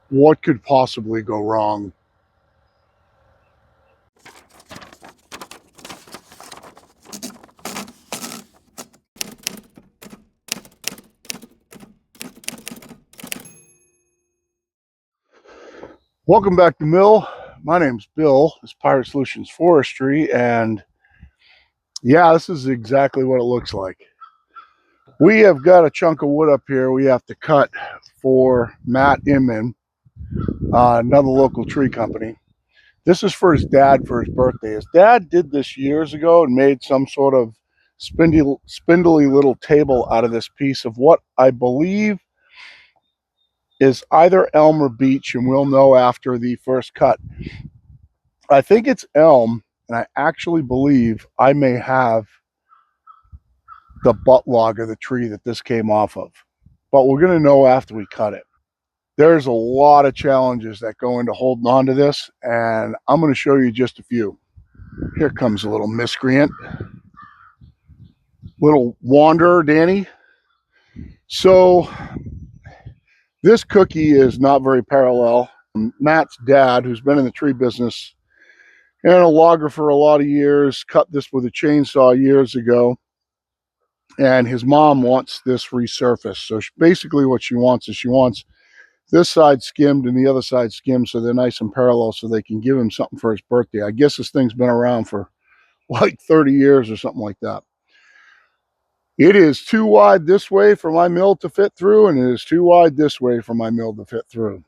What could possibly go wrong? Welcome back to Mill. My name's Bill. It's Pirate Solutions Forestry, and yeah, this is exactly what it looks like. We have got a chunk of wood up here we have to cut for Matt Inman, another local tree company. This is for his dad for his birthday. His dad did this years ago and made some sort of spindly little table out of this piece of what I believe is either elm or beech, and we'll know after the first cut. I think it's elm, and I actually believe I may have the butt log of the tree that this came off of. But we're going to know after we cut it. There's a lot of challenges that go into holding on to this, and I'm going to show you just a few. Here comes a little miscreant. Little wanderer, Danny. So this cookie is not very parallel. Matt's dad, who's been in the tree business and a logger for a lot of years, cut this with a chainsaw years ago. And his mom wants this resurfaced. So basically what she wants is she wants this side skimmed and the other side skimmed so they're nice and parallel so they can give him something for his birthday. I guess this thing's been around for like 30 years or something like that. It is too wide this way for my mill to fit through, and it is too wide this way for my mill to fit through.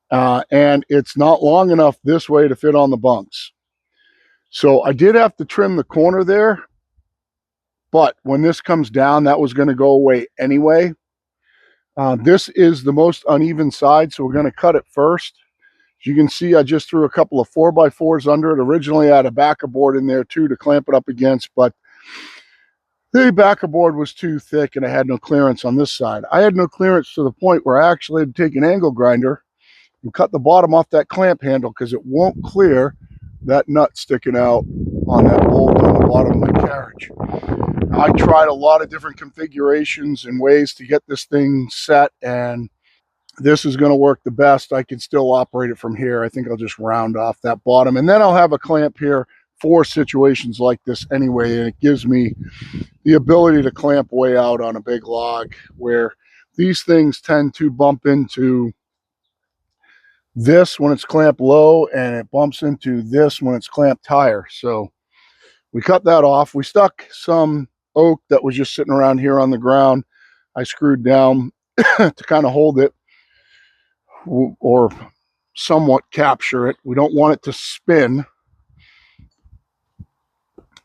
And it's not long enough this way to fit on the bunks. So I did have to trim the corner there, but when this comes down, that was going to go away anyway. This is the most uneven side, so we're going to cut it first. As you can see, I just threw a couple of 4x4s under it. Originally, I had a backer board in there too to clamp it up against, but the backer board was too thick and I had no clearance on this side. I had no clearance to the point where I actually had to take an angle grinder and cut the bottom off that clamp handle because it won't clear that nut sticking out on that bolt on the bottom of my carriage. I tried a lot of different configurations and ways to get this thing set, and this is going to work the best. I can still operate it from here. I think I'll just round off that bottom, and then I'll have a clamp here for situations like this anyway, and it gives me the ability to clamp way out on a big log where these things tend to bump into this when it's clamped low, and it bumps into this when it's clamped higher. So we cut that off. We stuck some oak that was just sitting around here on the ground. I screwed down to kind of hold it or somewhat capture it. We don't want it to spin.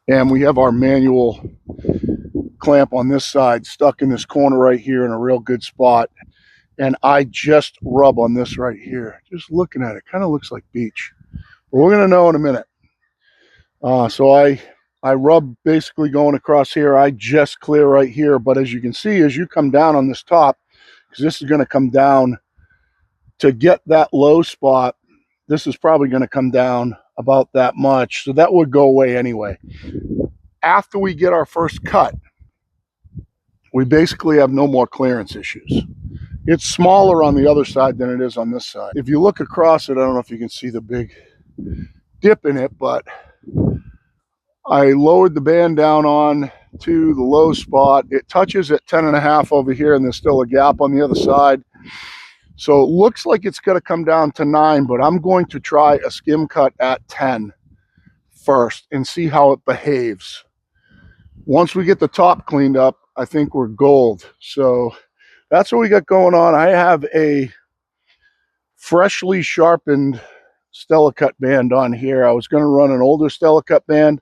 And we have our manual clamp on this side stuck in this corner right here in a real good spot. And I just rub on this right here. Just looking at it, kind of looks like beech. But we're going to know in a minute. So I rub basically going across here. I just clear right here. But as you can see, as you come down on this top, because this is going to come down to get that low spot, this is probably going to come down about that much. So that would go away anyway. After we get our first cut, we basically have no more clearance issues. It's smaller on the other side than it is on this side. If you look across it, I don't know if you can see the big dip in it, but I lowered the band down on to the low spot. It touches at 10.5 over here, and there's still a gap on the other side. So it looks like it's going to come down to 9, but I'm going to try a skim cut at 10 first and see how it behaves. Once we get the top cleaned up, I think we're gold. So that's what we got going on. I have a freshly sharpened Stella Cut band on here. I was going to run an older Stella Cut band,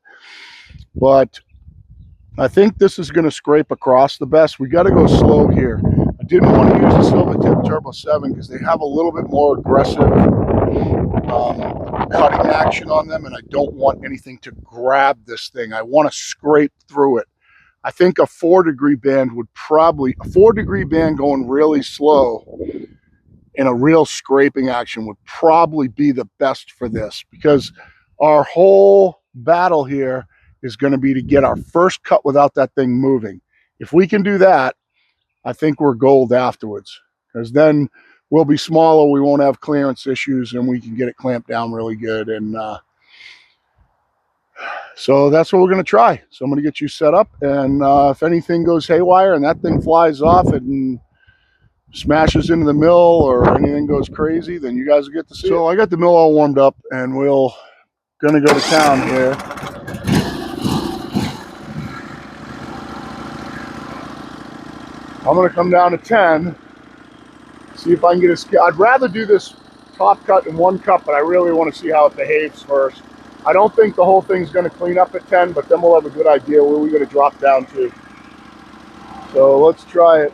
but I think this is going to scrape across the best. We got to go slow here. I didn't want to use the Silvertip Turbo 7 because they have a little bit more aggressive cutting action on them, and I don't want anything to grab this thing. I want to scrape through it. I think a 4-degree band would probably, a 4-degree band going really slow in a real scraping action would probably be the best for this, because our whole battle here is going to be to get our first cut without that thing moving. If we can do that, I think we're gold afterwards, because then will be smaller. We won't have clearance issues, and we can get it clamped down really good. And so that's what we're going to try. So I'm going to get you set up, and if anything goes haywire and that thing flies off and smashes into the mill or anything goes crazy, then you guys will get to see it. So I got the mill all warmed up, and we're going to go to town here. I'm going to come down to 10, see if I can get a scale. I'd rather do this top cut in one cut, but I really want to see how it behaves first. I don't think the whole thing's going to clean up at 10, but then we'll have a good idea where we're going to drop down to. So let's try it.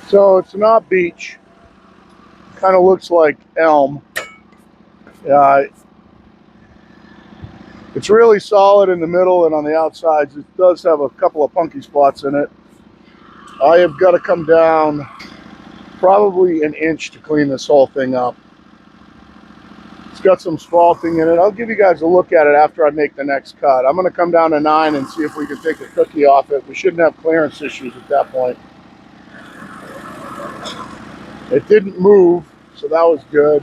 So it's not beech. Kind of looks like elm. It's really solid in the middle and on the outsides. It does have a couple of punky spots in it. I have got to come down probably an inch to clean this whole thing up. It's got some spalting in it. I'll give you guys a look at it after I make the next cut. I'm going to come down to 9 and see if we can take a cookie off it. We shouldn't have clearance issues at that point. It didn't move, so that was good.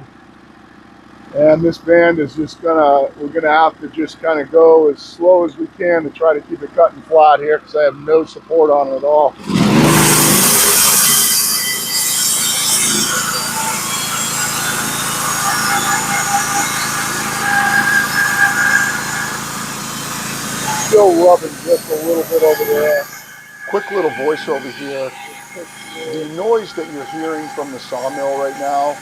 And this band is just we're gonna have to just kind of go as slow as we can to try to keep it cutting flat here, because I have no support on it at all. Still rubbing just a little bit over there. Quick little voiceover here. The noise that you're hearing from the sawmill right now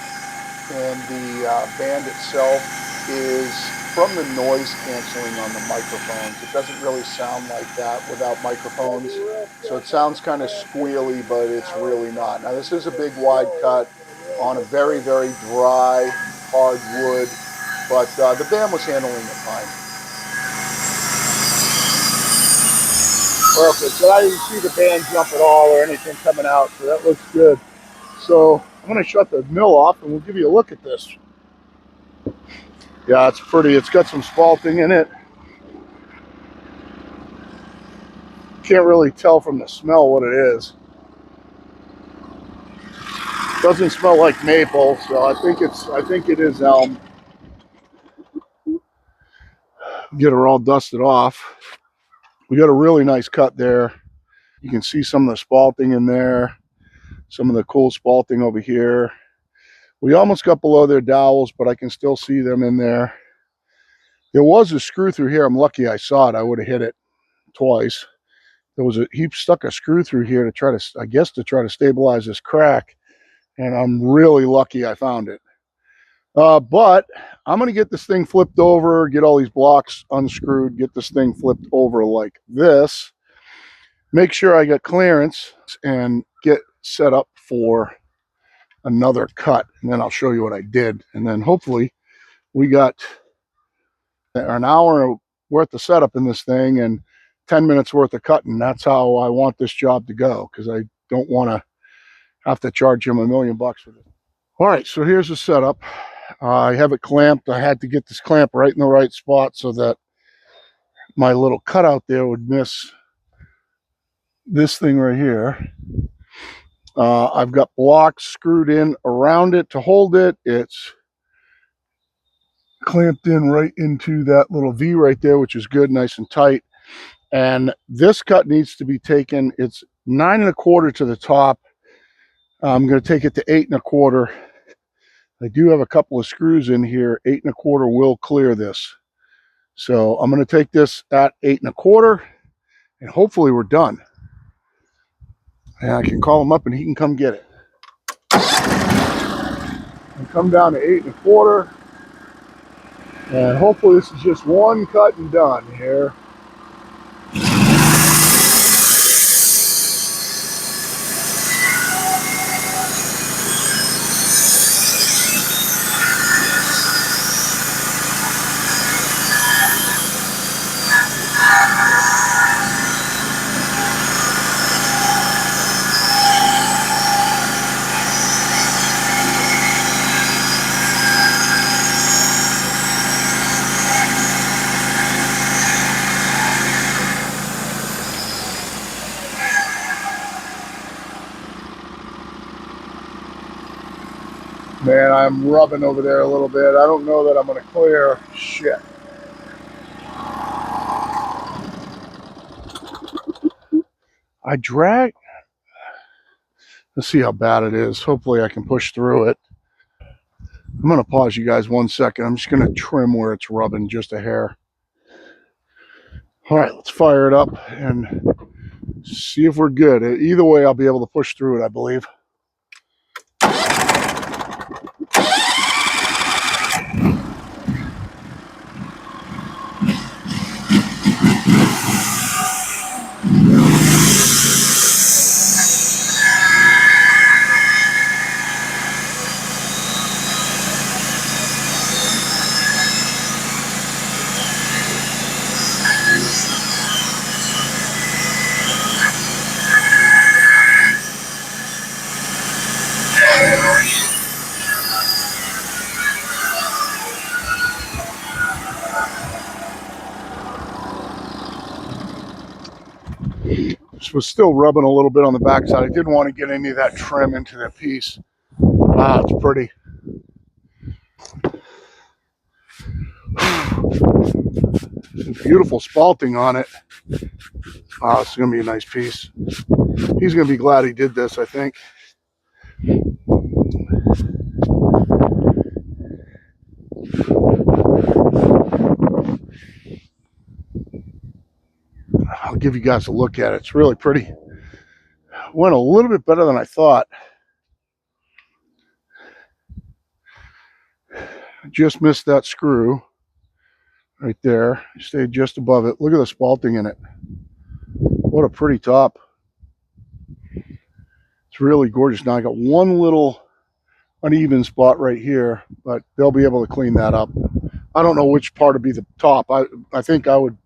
and the band itself is from the noise canceling on the microphones. It doesn't really sound like that without microphones. So it sounds kind of squealy, but it's really not. Now this is a big wide cut on a very, very dry hardwood, but the band was handling it fine. Perfect. So I didn't see the band jump at all or anything coming out, so that looks good. So I'm going to shut the mill off and we'll give you a look at this. Yeah, it's pretty. It's got some spalting in it. Can't really tell from the smell what it is. Doesn't smell like maple, so I think it is elm. Get her all dusted off. We got a really nice cut there. You can see some of the spalting in there. Some of the cool spalting over here. We almost got below their dowels, but I can still see them in there. There was a screw through here. I'm lucky I saw it. I would have hit it twice. He stuck a screw through here to try to, I guess, to try to stabilize this crack. And I'm really lucky I found it. But I'm going to get this thing flipped over, get all these blocks unscrewed, get this thing flipped over like this. Make sure I get clearance and get set up for another cut. And then I'll show you what I did. And then hopefully we got an hour worth of setup in this thing and 10 minutes worth of cutting. That's how I want this job to go, because I don't want to have to charge him $1 million for this. All right, so here's the setup. I have it clamped. I had to get this clamp right in the right spot so that my little cutout there would miss this thing right here. I've got blocks screwed in around it to hold it. It's clamped in right into that little V right there, which is good, nice and tight. And this cut needs to be taken. It's 9 1/4 to the top. I'm going to take it to 8 1/4. I do have a couple of screws in here. 8 1/4 will clear this. So I'm going to take this at 8 1/4, and hopefully we're done. And I can call him up and he can come get it. and come down to 8 1/4. And hopefully this is just one cut and done here. Man, I'm rubbing over there a little bit. I don't know that I'm going to clear. Shit. I drag. Let's see how bad it is. Hopefully I can push through it. I'm going to pause you guys 1 second. I'm just going to trim where it's rubbing just a hair. All right, let's fire it up and see if we're good. Either way, I'll be able to push through it, I believe. This was still rubbing a little bit on the backside. I didn't want to get any of that trim into that piece. Wow, it's pretty. Beautiful spalting on it. Wow, it's going to be a nice piece. He's going to be glad he did this, I think. I'll give you guys a look at it. It's really pretty. Went a little bit better than I thought. I just missed that screw right there. Stayed just above it. Look at the spalting in it. What a pretty top. It's really gorgeous. Now I got one little uneven spot right here, but they'll be able to clean that up. I don't know which part would be the top. I think I would,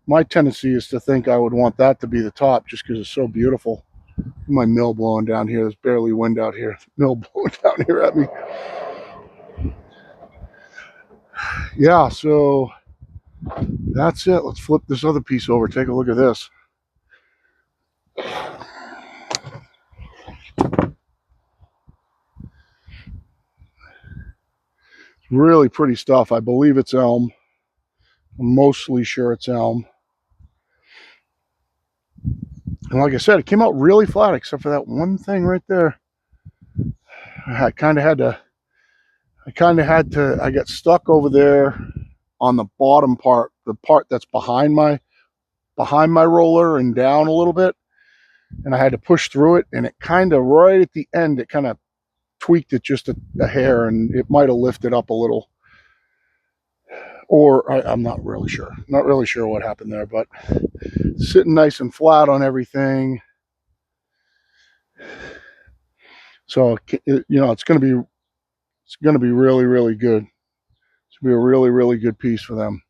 my tendency is to think I would want that to be the top just because it's so beautiful. My mill blowing down here. There's barely wind out here. Mill blowing down here at me. Yeah, so that's it. Let's flip this other piece over. Take a look at this. Really pretty stuff. I believe it's elm. I'm mostly sure it's elm. And like I said, it came out really flat except for that one thing right there. I kind of had to, I got stuck over there on the bottom part, the part that's behind my roller and down a little bit. And I had to push through it, and it kind of right at the end, it kind of tweaked it just a hair, and it might have lifted up a little. Or I'm not really sure. Not really sure what happened there, but sitting nice and flat on everything. So, you know, it's going to be really, really good. It's going to be a really, really good piece for them.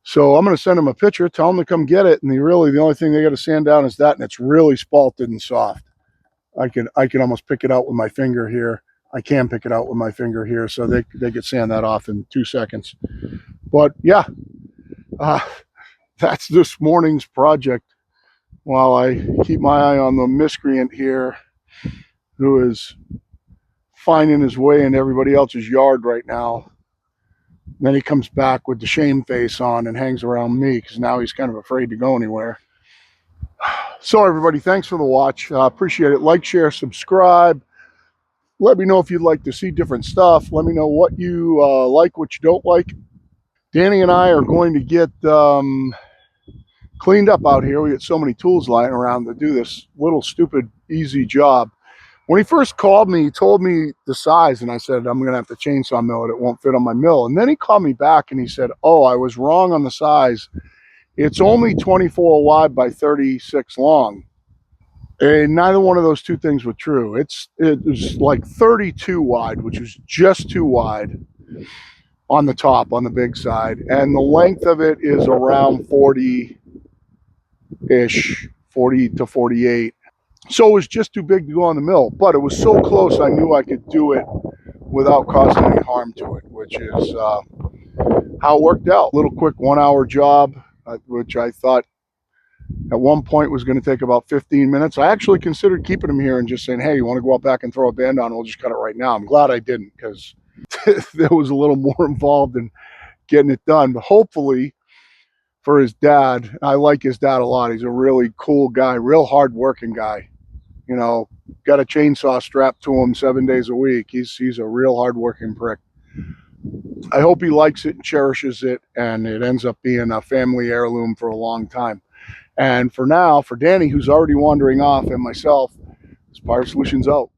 So I'm going to send them a picture, tell them to come get it. And the only thing they got to sand down is that, and it's really spalted and soft. I can almost pick it out with my finger here. I can pick it out with my finger here, so they could sand that off in 2 seconds. But yeah, that's this morning's project. While I keep my eye on the miscreant here, who is finding his way in everybody else's yard right now. Then he comes back with the shame face on and hangs around me because now he's kind of afraid to go anywhere. So everybody, thanks for the watch. Appreciate it. Like, share, subscribe. Let me know if you'd like to see different stuff. Let me know what you like, what you don't like. Danny and I are going to get cleaned up out here. We got so many tools lying around to do this little stupid easy job. When he first called me, he told me the size, and I said, I'm going to have to chainsaw mill it. It won't fit on my mill. And then he called me back and he said, oh, I was wrong on the size. It's only 24 wide by 36 long. And neither one of those two things were true. It was like 32 wide, which is just too wide on the top, on the big side. And the length of it is around 40-ish, 40 to 48. So it was just too big to go on the mill, but it was so close I knew I could do it without causing any harm to it, which is how it worked out. Little quick 1 hour job, which I thought at one point was going to take about 15 minutes. I actually considered keeping him here and just saying, hey, you want to go out back and throw a band on? We'll just cut it right now. I'm glad I didn't, because there was a little more involved in getting it done. But hopefully for his dad, I like his dad a lot. He's a really cool guy, real hard-working guy. You know, got a chainsaw strapped to him 7 days a week. He's a real hard-working prick. I hope he likes it and cherishes it, and it ends up being a family heirloom for a long time. And for now, for Danny, who's already wandering off, and myself, Spire Solutions out.